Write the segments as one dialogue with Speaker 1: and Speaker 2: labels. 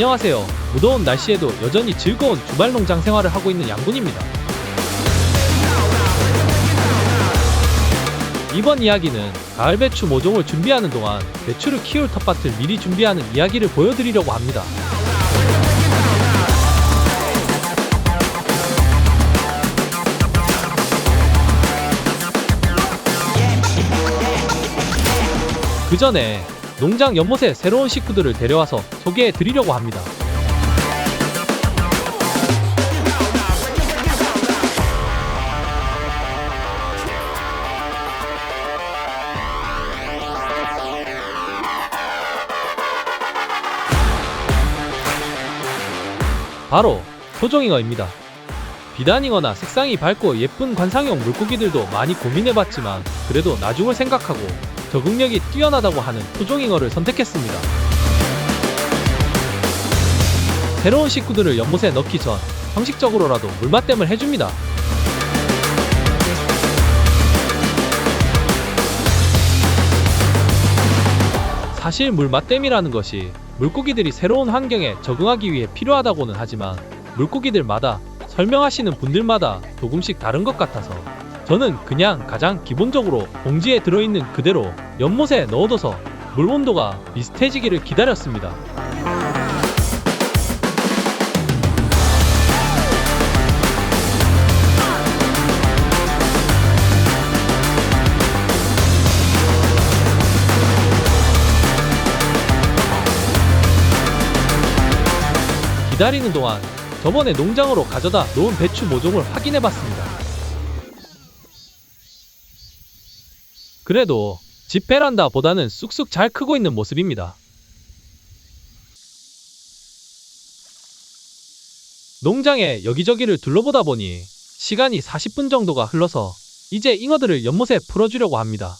Speaker 1: 안녕하세요. 무더운 날씨에도 여전히 즐거운 주말 농장 생활을 하고 있는 양군입니다. 이번 이야기는 가을 배추 모종을 준비하는 동안 배추를 키울 텃밭을 미리 준비하는 이야기를 보여드리려고 합니다. 그 전에 농장 연못에 새로운 식구들을 데려와서 소개해 드리려고 합니다. 바로 토종잉어입니다. 비단잉어나 색상이 밝고 예쁜 관상용 물고기들도 많이 고민해봤지만 그래도 나중을 생각하고 적응력이 뛰어나다고 하는 토종잉어를 선택했습니다. 새로운 식구들을 연못에 넣기 전 형식적으로라도 물맛댐을 해줍니다. 사실 물맛댐이라는 것이 물고기들이 새로운 환경에 적응하기 위해 필요하다고는 하지만 물고기들마다 설명하시는 분들마다 조금씩 다른 것 같아서 저는 그냥 가장 기본적으로 봉지에 들어있는 그대로 연못에 넣어둬서 물 온도가 비슷해지기를 기다렸습니다. 기다리는 동안 저번에 농장으로 가져다 놓은 배추 모종을 확인해봤습니다. 그래도 집 베란다보다는 쑥쑥 잘 크고 있는 모습입니다. 농장에 여기저기를 둘러보다 보니 시간이 40분 정도가 흘러서 이제 잉어들을 연못에 풀어주려고 합니다.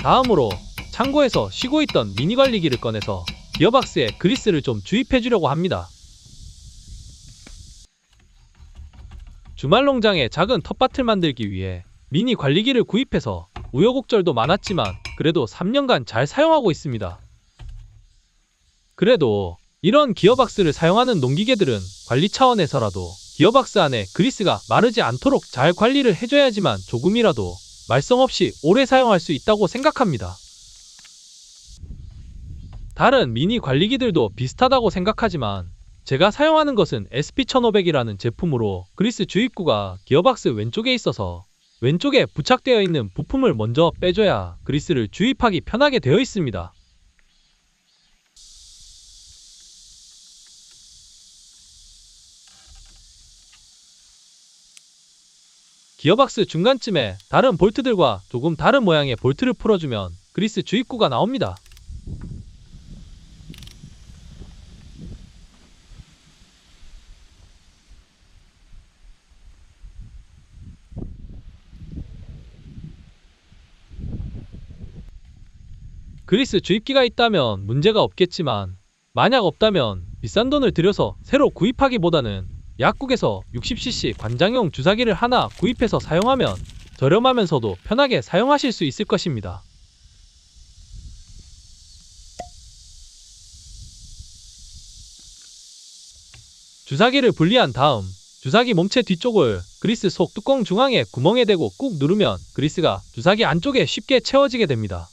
Speaker 1: 다음으로 창고에서 쉬고 있던 미니 관리기를 꺼내서 기어박스에 그리스를 좀 주입해 주려고 합니다. 주말 농장에 작은 텃밭을 만들기 위해 미니 관리기를 구입해서 우여곡절도 많았지만 그래도 3년간 잘 사용하고 있습니다. 그래도 이런 기어박스를 사용하는 농기계들은 관리 차원에서라도 기어박스 안에 그리스가 마르지 않도록 잘 관리를 해줘야지만 조금이라도 말썽 없이 오래 사용할 수 있다고 생각합니다. 다른 미니 관리기들도 비슷하다고 생각하지만 제가 사용하는 것은 SP1500이라는 제품으로 그리스 주입구가 기어박스 왼쪽에 있어서 왼쪽에 부착되어 있는 부품을 먼저 빼줘야 그리스를 주입하기 편하게 되어 있습니다. 기어박스 중간쯤에 다른 볼트들과 조금 다른 모양의 볼트를 풀어주면 그리스 주입구가 나옵니다. 그리스 주입기가 있다면 문제가 없겠지만 만약 없다면 비싼 돈을 들여서 새로 구입하기보다는 약국에서 60cc 관장용 주사기를 하나 구입해서 사용하면 저렴하면서도 편하게 사용하실 수 있을 것입니다. 주사기를 분리한 다음 주사기 몸체 뒤쪽을 그리스 속 뚜껑 중앙에 구멍에 대고 꾹 누르면 그리스가 주사기 안쪽에 쉽게 채워지게 됩니다.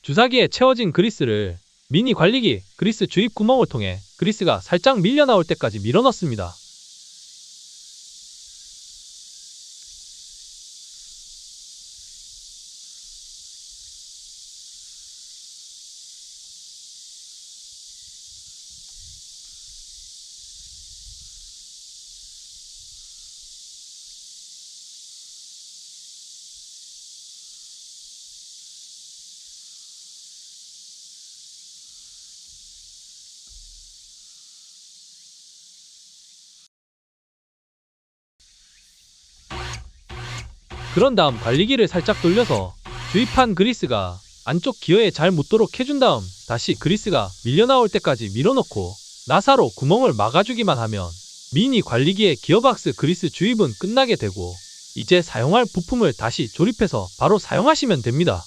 Speaker 1: 주사기에 채워진 그리스를 미니 관리기 그리스 주입 구멍을 통해 그리스가 살짝 밀려 나올 때까지 밀어 넣습니다. 그런 다음 관리기를 살짝 돌려서 주입한 그리스가 안쪽 기어에 잘 묻도록 해준 다음 다시 그리스가 밀려나올 때까지 밀어넣고 나사로 구멍을 막아주기만 하면 미니 관리기의 기어박스 그리스 주입은 끝나게 되고 이제 사용할 부품을 다시 조립해서 바로 사용하시면 됩니다.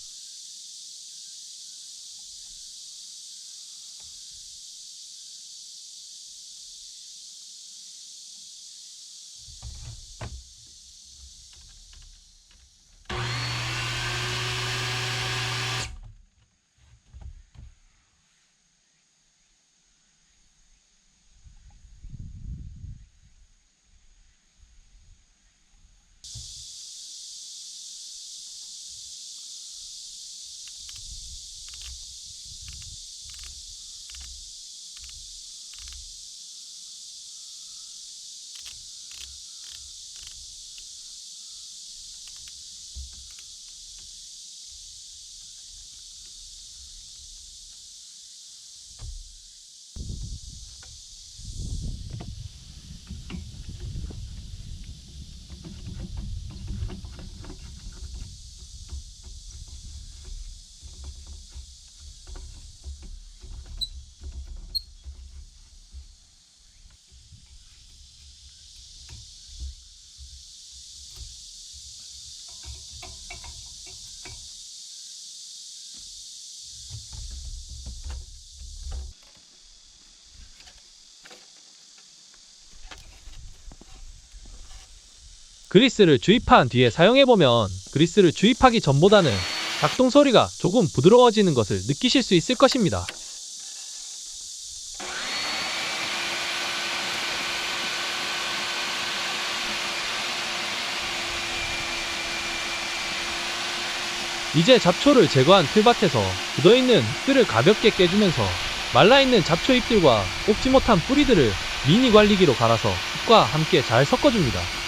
Speaker 1: 그리스를 주입한 뒤에 사용해보면 그리스를 주입하기 전보다는 작동 소리가 조금 부드러워지는 것을 느끼실 수 있을 것입니다. 이제 잡초를 제거한 틀밭에서 굳어있는 흙들을 가볍게 깨주면서 말라있는 잡초 잎들과 뽑지 못한 뿌리들을 미니 관리기로 갈아서 흙과 함께 잘 섞어줍니다.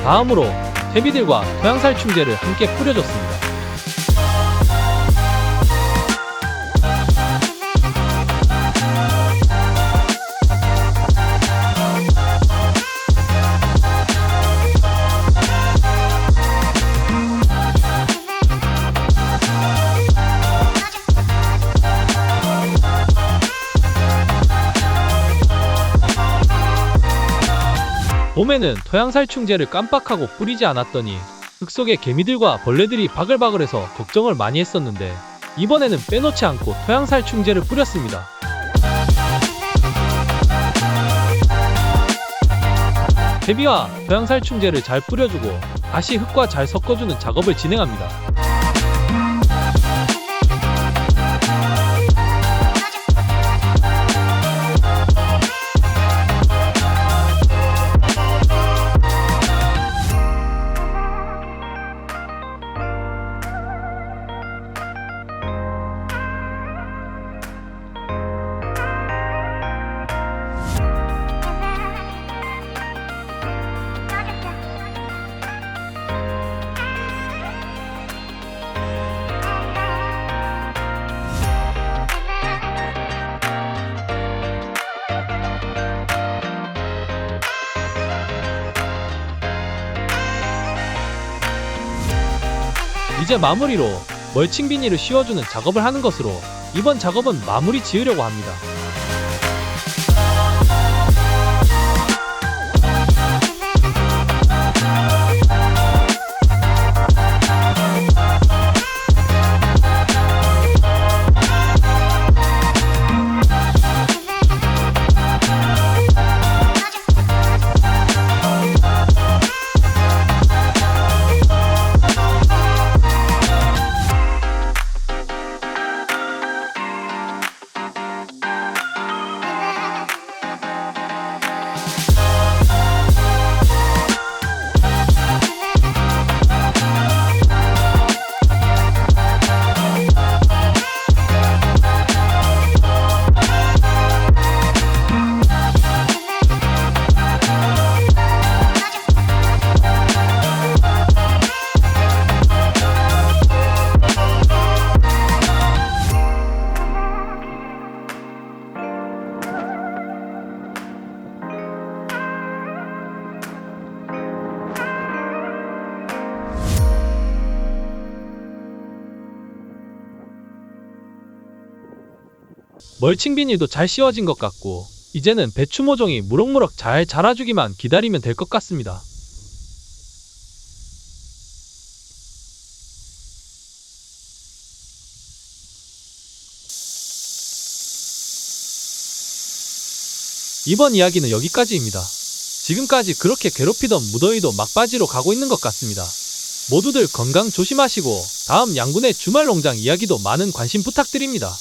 Speaker 1: 다음으로 퇴비들과 토양살충제를 함께 뿌려줬습니다. 봄에는 토양살충제를 깜빡하고 뿌리지 않았더니 흙 속에 개미들과 벌레들이 바글바글해서 걱정을 많이 했었는데 이번에는 빼놓지 않고 토양살충제를 뿌렸습니다. 퇴비와 토양살충제를 잘 뿌려주고 다시 흙과 잘 섞어주는 작업을 진행합니다. 이제 마무리로 멀칭 비닐을 씌워주는 작업을 하는 것으로 이번 작업은 마무리 지으려고 합니다. 멀칭 비닐도 잘 씌워진 것 같고 이제는 배추 모종이 무럭무럭 잘 자라주기만 기다리면 될 것 같습니다. 이번 이야기는 여기까지입니다. 지금까지 그렇게 괴롭히던 무더위도 막바지로 가고 있는 것 같습니다. 모두들 건강 조심하시고 다음 양군의 주말 농장 이야기도 많은 관심 부탁드립니다.